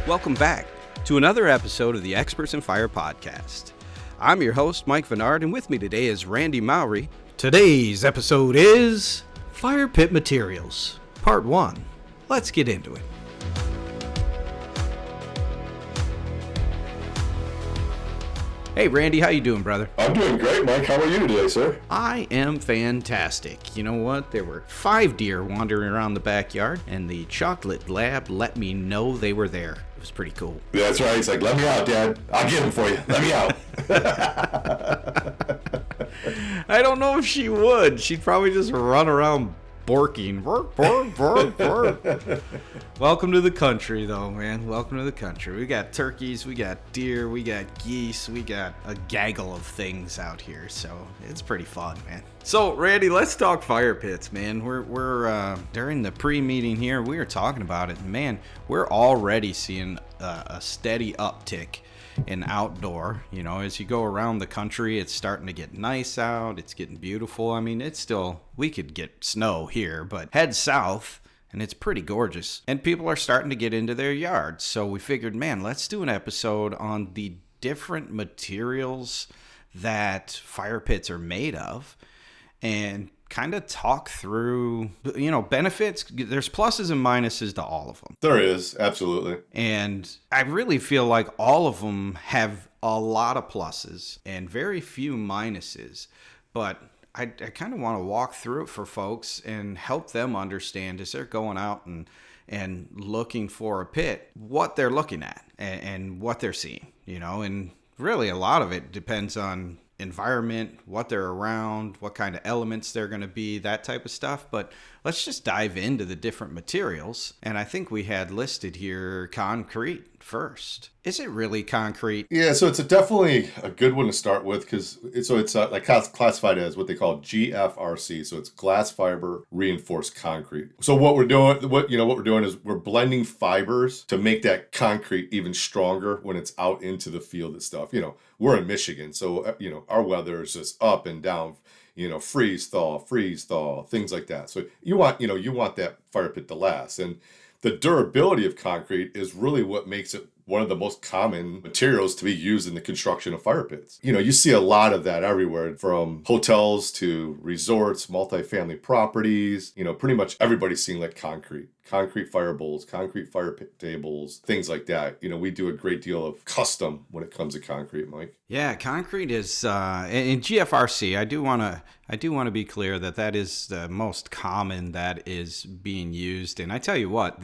Welcome back to another episode of the Experts in Fire podcast. I'm your host, Mike Vennard, and with me today is Randy Mowry. Today's episode is Fire Pit Materials, Part 1. Let's get into it. Hey Randy, how you doing, brother? I'm doing great, Mike. How are you today, sir? I am fantastic. You know what? There were 5 deer wandering around the backyard, and the chocolate lab let me know they were there. It was pretty cool. That's right. He's like, let me out, Dad. I'll get them for you. Let me out. I don't know if she would. She'd probably just run around borking. Bork, bork, bork, bork. Welcome to the country, though, man. Welcome to the country. We got turkeys, we got deer, we got geese, we got a gaggle of things out here, so it's pretty fun, man. So, Randy, let's talk fire pits, man. We're during the pre-meeting here, we were talking about it, and man, we're already seeing a steady uptick in outdoor. You know, as you go around the country, it's starting to get nice out. It's getting beautiful. I mean, it's still, we could get snow here, but head south and it's pretty gorgeous. And people are starting to get into their yards. So we figured, man, let's do an episode on the different materials that fire pits are made of and kind of talk through, you know, benefits. There's pluses and minuses to all of them. There is, absolutely. And I really feel like all of them have a lot of pluses and very few minuses. But I kind of want to walk through it for folks and help them understand as they're going out and looking for a pit, what they're looking at and what they're seeing, you know. And really a lot of it depends on environment, what they're around, what kind of elements they're going to be, that type of stuff. But let's just dive into the different materials. And I think we had listed here concrete first. Is it really concrete? Yeah, so it's definitely a good one to start with because it's like classified as what they call GFRC. So it's glass fiber reinforced concrete. So what we're doing is we're blending fibers to make that concrete even stronger when it's out into the field and stuff. You know, we're in Michigan, so our weather is just up and down. Freeze thaw, things like that. So you want that fire pit to last. And the durability of concrete is really what makes it one of the most common materials to be used in the construction of fire pits. You see a lot of that everywhere, from hotels to resorts, multifamily properties. Pretty much everybody's seeing like concrete fire bowls, concrete fire pit tables, things like that. We do a great deal of custom when it comes to concrete, Mike. Yeah, concrete is in GFRC. I do want to be clear that is the most common that is being used. And I tell you what,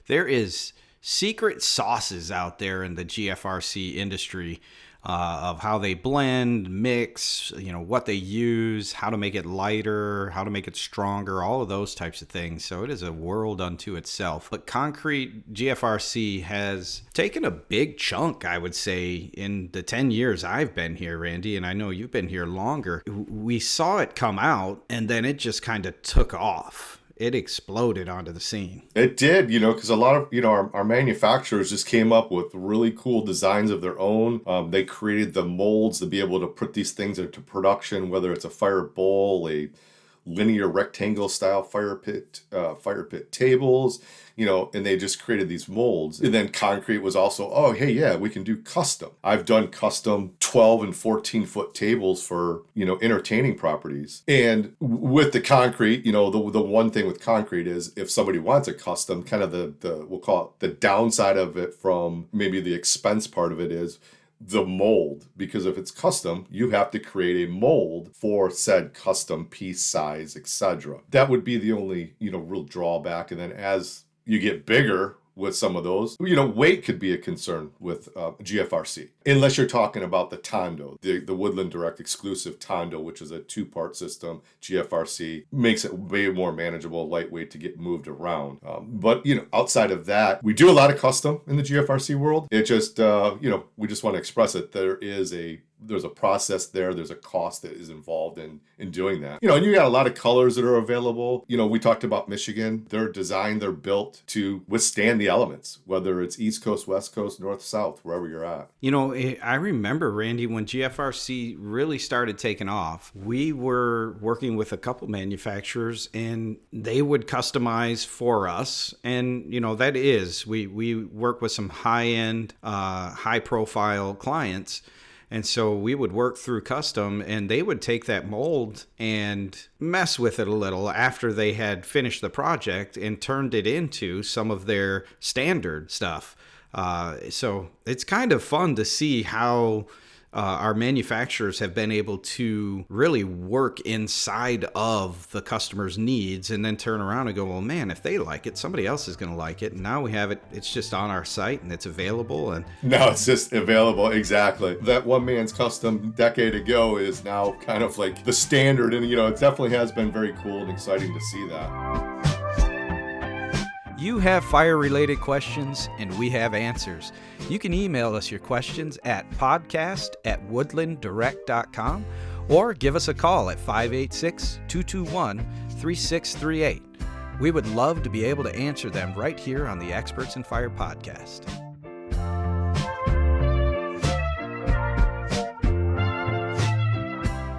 there is secret sauces out there in the GFRC industry of how they blend, mix, what they use, how to make it lighter, how to make it stronger, all of those types of things. So it is a world unto itself. But concrete GFRC has taken a big chunk, I would say, in the 10 years I've been here, Randy, and I know you've been here longer. We saw it come out and then it just kind of took off. It exploded onto the scene. It did, because a lot of, our manufacturers just came up with really cool designs of their own. They created the molds to be able to put these things into production, whether it's a fire bowl, a linear rectangle style fire pit tables, and they just created these molds. And then concrete was also, we can do custom. I've done custom 12 and 14 foot tables for, entertaining properties. And with the concrete, the one thing with concrete is if somebody wants a custom, kind of we'll call it the downside of it from maybe the expense part of it is the mold, because if it's custom, you have to create a mold for said custom piece size, etc. That would be the only, real drawback. And then as you get bigger with some of those, weight could be a concern with GFRC, unless you're talking about the Tondo, the Woodland Direct exclusive Tondo, which is a 2-part system. GFRC makes it way more manageable, lightweight to get moved around. But outside of that, we do a lot of custom in the GFRC world. It just, we just want to express it. There is a there's a process there. There's a cost that is involved in doing that. And you got a lot of colors that are available. We talked about Michigan. They're designed, they're built to withstand the elements, whether it's East Coast, West Coast, North, South, wherever you're at. I remember, Randy, when GFRC really started taking off, we were working with a couple manufacturers and they would customize for us. And, we work with some high-end, high-profile clients. And so we would work through custom and they would take that mold and mess with it a little after they had finished the project and turned it into some of their standard stuff. So it's kind of fun to see how our manufacturers have been able to really work inside of the customer's needs and then turn around and go, well, man, if they like it, somebody else is going to like it. And now we have it. It's just on our site and it's available. And now it's just available. Exactly. That one man's custom decade ago is now kind of like the standard. And, it definitely has been very cool and exciting to see that. You have fire-related questions, and we have answers. You can email us your questions at podcast@woodlanddirect.com or give us a call at 586-221-3638. We would love to be able to answer them right here on the Experts in Fire podcast.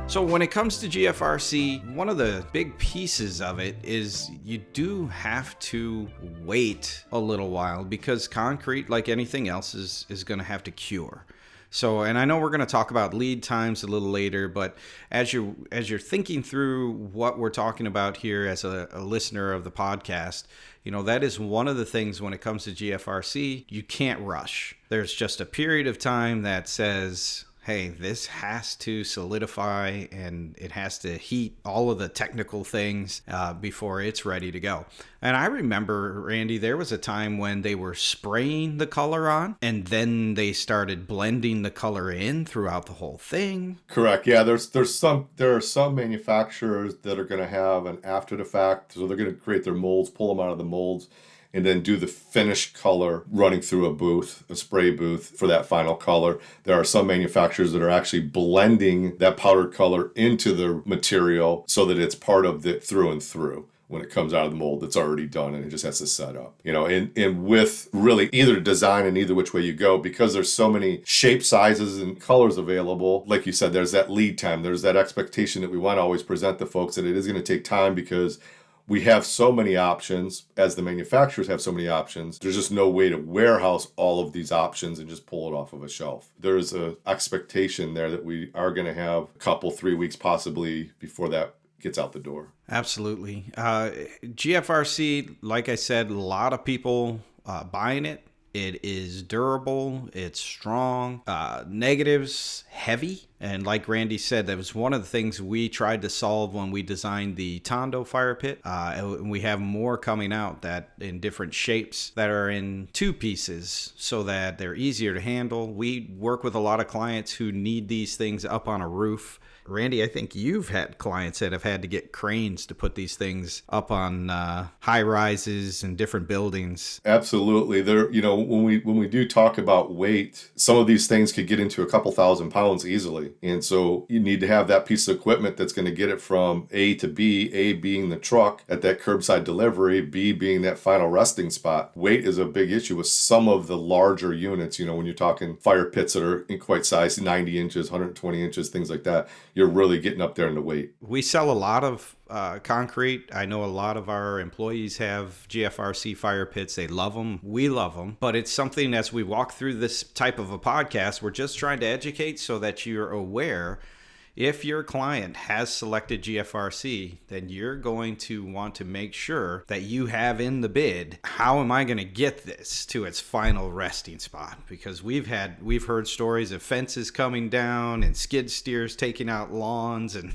So when it comes to GFRC, one of the big pieces of it is you do have to wait a little while because concrete, like anything else, is going to have to cure. So, and I know we're going to talk about lead times a little later, but as you're thinking through what we're talking about here as a listener of the podcast, that is one of the things when it comes to GFRC, you can't rush. There's just a period of time that says, hey, this has to solidify and it has to heat all of the technical things before it's ready to go. And I remember, Randy, there was a time when they were spraying the color on and then they started blending the color in throughout the whole thing. Correct. Yeah, there are some manufacturers that are going to have an after the fact. So they're going to create their molds, pull them out of the molds, and then do the finished color running through a spray booth for that final color. There are some manufacturers that are actually blending that powdered color into the material so that it's part of the through and through. When it comes out of the mold, it's already done and it just has to set up. And with really either design and either which way you go, because there's so many shape, sizes, and colors available, like you said, there's that lead time. There's that expectation that we want to always present to folks that it is going to take time because we have so many options, as the manufacturers have so many options. There's just no way to warehouse all of these options and just pull it off of a shelf. There's an expectation there that we are going to have a couple, 3 weeks possibly before that gets out the door. Absolutely. GFRC, like I said, a lot of people buying it. It is durable, it's strong, negatives, heavy. And like Randy said, that was one of the things we tried to solve when we designed the Tondo fire pit. And we have more coming out that in different shapes that are in two pieces so that they're easier to handle. We work with a lot of clients who need these things up on a roof. Randy, I think you've had clients that have had to get cranes to put these things up on high rises and different buildings. Absolutely. There, when we do talk about weight, some of these things could get into a couple thousand pounds easily. And so you need to have that piece of equipment that's going to get it from A to B, A being the truck at that curbside delivery, B being that final resting spot. Weight is a big issue with some of the larger units, when you're talking fire pits that are in quite size, 90 inches, 120 inches, things like that. You're really getting up there in the weight. We sell a lot of concrete. I know a lot of our employees have GFRC fire pits. They love them. We love them. But it's something, as we walk through this type of a podcast, we're just trying to educate so that you're aware. If your client has selected GFRC, then you're going to want to make sure that you have in the bid, how am I going to get this to its final resting spot? Because we've heard stories of fences coming down and skid steers taking out lawns, and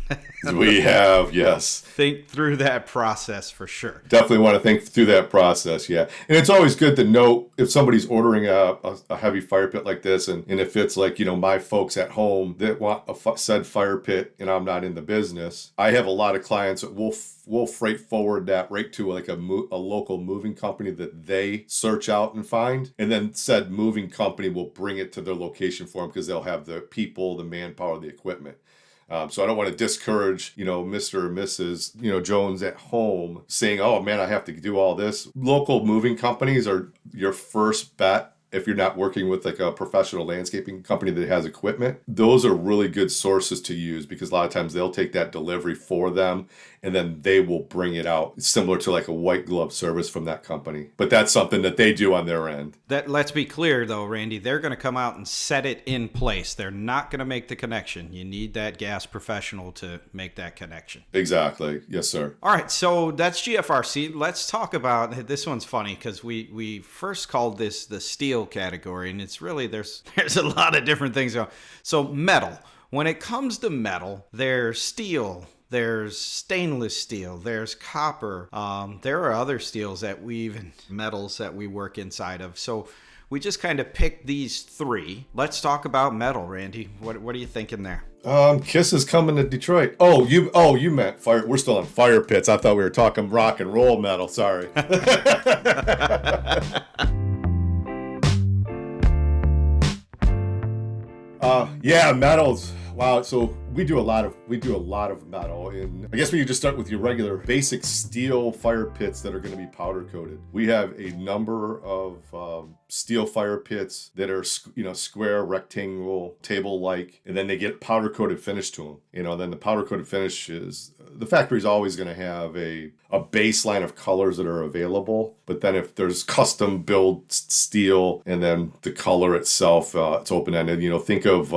we have, yes. Think through that process for sure. Definitely want to think through that process, yeah. And it's always good to know if somebody's ordering a heavy fire pit like this, and if it's like, my folks at home that want a said fire fire pit and I'm not in the business, I have a lot of clients that will freight forward that right to like a local moving company that they search out and find, and then said moving company will bring it to their location for them because they'll have the people, the manpower, the equipment. So I don't want to discourage, Mr. or Mrs., Jones at home saying, oh man, I have to do all this. Local moving companies are your first bet. If you're not working with like a professional landscaping company that has equipment, those are really good sources to use because a lot of times they'll take that delivery for them and then they will bring it out. It's similar to like a white glove service from that company. But that's something that they do on their end. Let's be clear though, Randy, they're going to come out and set it in place. They're not going to make the connection. You need that gas professional to make that connection. Exactly. Yes, sir. All right. So that's GFRC. Let's talk about, this one's funny because we first called this the steel category, and it's really there's a lot of different things going. So metal, when it comes to metal, there's steel, there's stainless steel, there's copper, there are other steels metals that we work inside of. So we just kind of picked these three. Let's talk about metal, Randy. What are you thinking there? Kiss is coming to Detroit. Oh, you meant fire. We're still on fire pits. I thought we were talking rock and roll metal. Sorry. Yeah, metals. Wow. So we do a lot of metal, and I guess we could just start with your regular basic steel fire pits that are going to be powder coated. We have a number of steel fire pits that are square, rectangle, table like, and then they get powder coated finish to them. Then the powder coated finish is the factory's always going to have a baseline of colors that are available, but then if there's custom build steel and then the color itself, it's open ended. Think of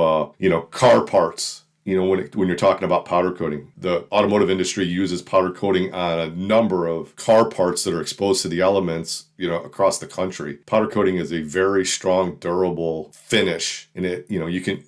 car parts. When you're talking about powder coating, the automotive industry uses powder coating on a number of car parts that are exposed to the elements, across the country. Powder coating is a very strong, durable finish, and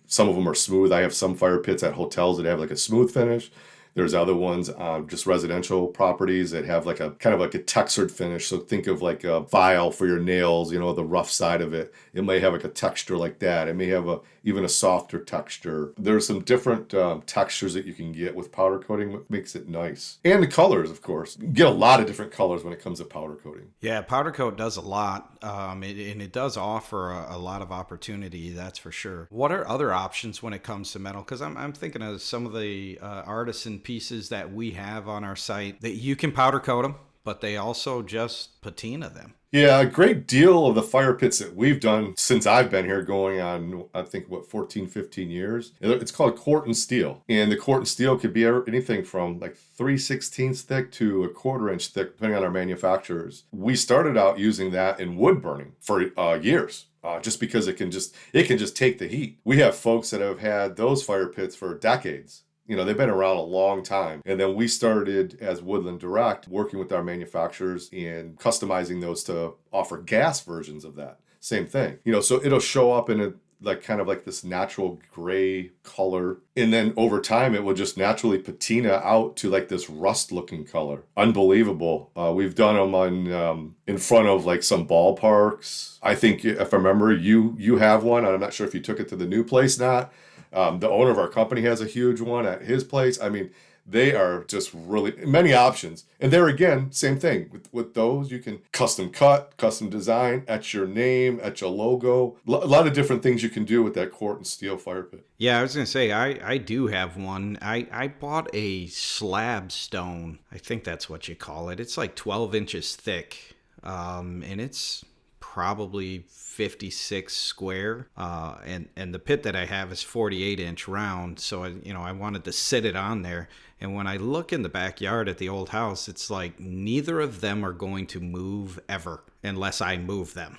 some of them are smooth. I have some fire pits at hotels that have like a smooth finish. There's other ones on just residential properties that have like a kind of like a textured finish. So think of like a file for your nails, the rough side of it. It may have like a texture like that. It may have even a softer texture. There's some different textures that you can get with powder coating, what makes it nice. And the colors, of course. You get a lot of different colors when it comes to powder coating. Yeah, powder coat does a lot, and it does offer a lot of opportunity, that's for sure. What are other options when it comes to metal? Because I'm thinking of some of the artisan pieces that we have on our site that you can powder coat them, but they also just patina them. Yeah, a great deal of the fire pits that we've done since I've been here going on, I think, 14, 15 years. It's called Corten steel. And the Corten steel could be anything from like 3/16 thick to a 1/4 inch thick, depending on our manufacturers. We started out using that in wood burning for years. Just because it can just take the heat. We have folks that have had those fire pits for decades. They've been around a long time. And then we started as Woodland Direct working with our manufacturers and customizing those to offer gas versions of that. Same thing. So it'll show up in a like kind of like this natural gray color. And then over time, it will just naturally patina out to like this rust looking color. Unbelievable. We've done them in front of like some ballparks. I think if I remember, you have one. I'm not sure if you took it to the new place, not. The owner of our company has a huge one at his place. I mean, they are just really many options. And there again, same thing. With those, you can custom cut, custom design, etch your name, etch a logo. A lot of different things you can do with that Corten steel fire pit. Yeah, I was going to say, I do have one. I bought a slab stone. I think that's what you call it. It's like 12 inches thick. And it's probably 56 square, and the pit that I have is 48 inch round. So I wanted to sit it on there. And when I look in the backyard at the old house, it's like neither of them are going to move ever unless I move them.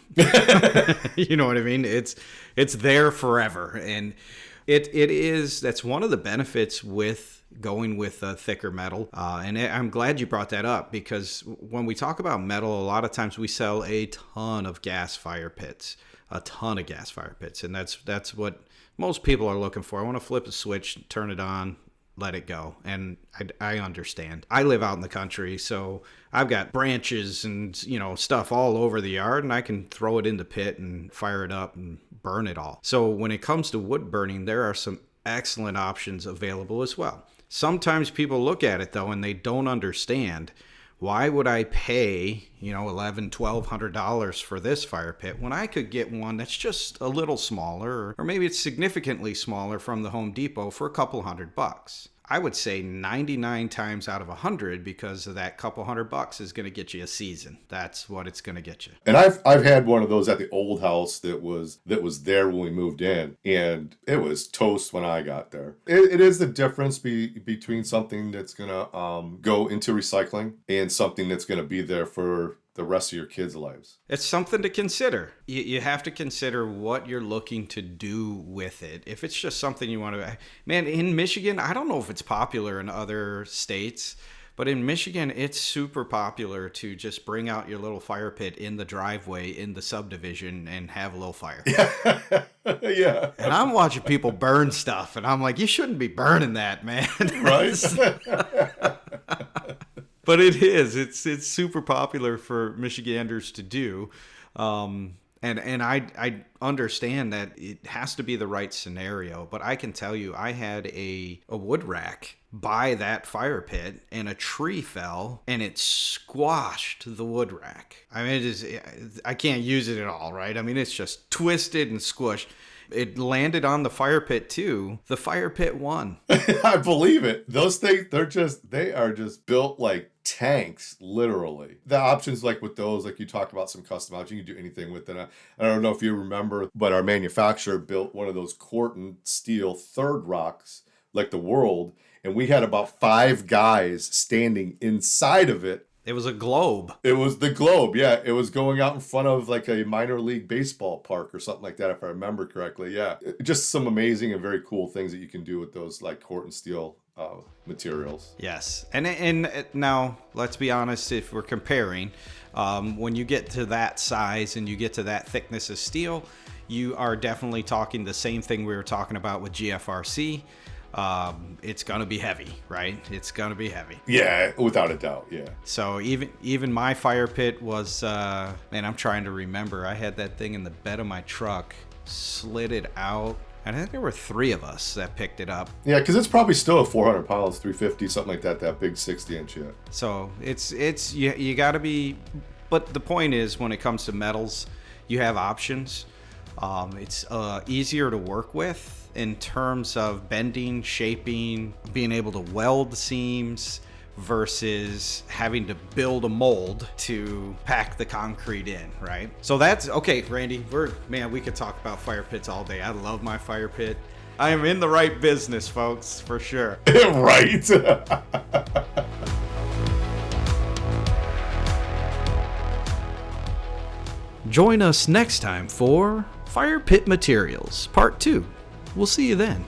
You know what I mean? It's there forever, and that's one of the benefits with going with thicker metal. And I'm glad you brought that up, because when we talk about metal, a lot of times we sell a ton of gas fire pits. And that's what most people are looking for. I want to flip a switch, turn it on, let it go. And I understand. I live out in the country, so I've got branches and stuff all over the yard, and I can throw it in the pit and fire it up and burn it all. So when it comes to wood burning, there are some excellent options available as well. Sometimes people look at it though and they don't understand, why would I pay, $1,100, $1,200 for this fire pit when I could get one that's just a little smaller, or maybe it's significantly smaller from the Home Depot for a couple $100? I would say 99 times out of 100, because of that couple $100 is going to get you a season. That's what it's going to get you. And I've had one of those at the old house that was there when we moved in, and it was toast when I got there. It is the difference between something that's going to go into recycling and something that's going to be there for the rest of your kids' lives. It's something to consider. You have to consider what you're looking to do with it. If it's just something you want to... Man, in Michigan, I don't know if it's popular in other states, but in Michigan, it's super popular to just bring out your little fire pit in the driveway in the subdivision and have a little fire. Yeah. And I'm watching people burn stuff, and I'm like, you shouldn't be burning that, man. Right? But it's super popular for Michiganders to do. And I understand that it has to be the right scenario, but I can tell you, I had a wood rack by that fire pit, and a tree fell and it squashed the wood rack. I mean, I can't use it at all, right? I mean, it's just twisted and squished. It landed on the fire pit too. The fire pit won. I believe it. Those things, they are just built like tanks, literally. The options like with those, like you talk about some custom options, you can do anything with it. I don't know if you remember, but our manufacturer built one of those Corten steel third rocks, like the world, and we had about 5 guys standing inside of it. It was a globe. It was the globe, yeah. It was going out in front of like a minor league baseball park or something like that, if I remember correctly. Yeah, just some amazing and very cool things that you can do with those like Corten steel materials. Yes, and now let's be honest. If we're comparing, when you get to that size and you get to that thickness of steel, you are definitely talking the same thing we were talking about with GFRC. It's going to be heavy, right? It's going to be heavy. Yeah, without a doubt, yeah. So even my fire pit was, man, I'm trying to remember. I had that thing in the bed of my truck, slid it out, and I think there were 3 of us that picked it up. Yeah, because it's probably still a 400 pounds, 350, something like that big 60-inch, yeah. So it's you got to be, but the point is, when it comes to metals, you have options. It's easier to work with in terms of bending, shaping, being able to weld seams versus having to build a mold to pack the concrete in, right? So that's okay, Randy. We could talk about fire pits all day. I love my fire pit. I am in the right business, folks, for sure. Right. Join us next time for Fire Pit Materials Part 2. We'll see you then.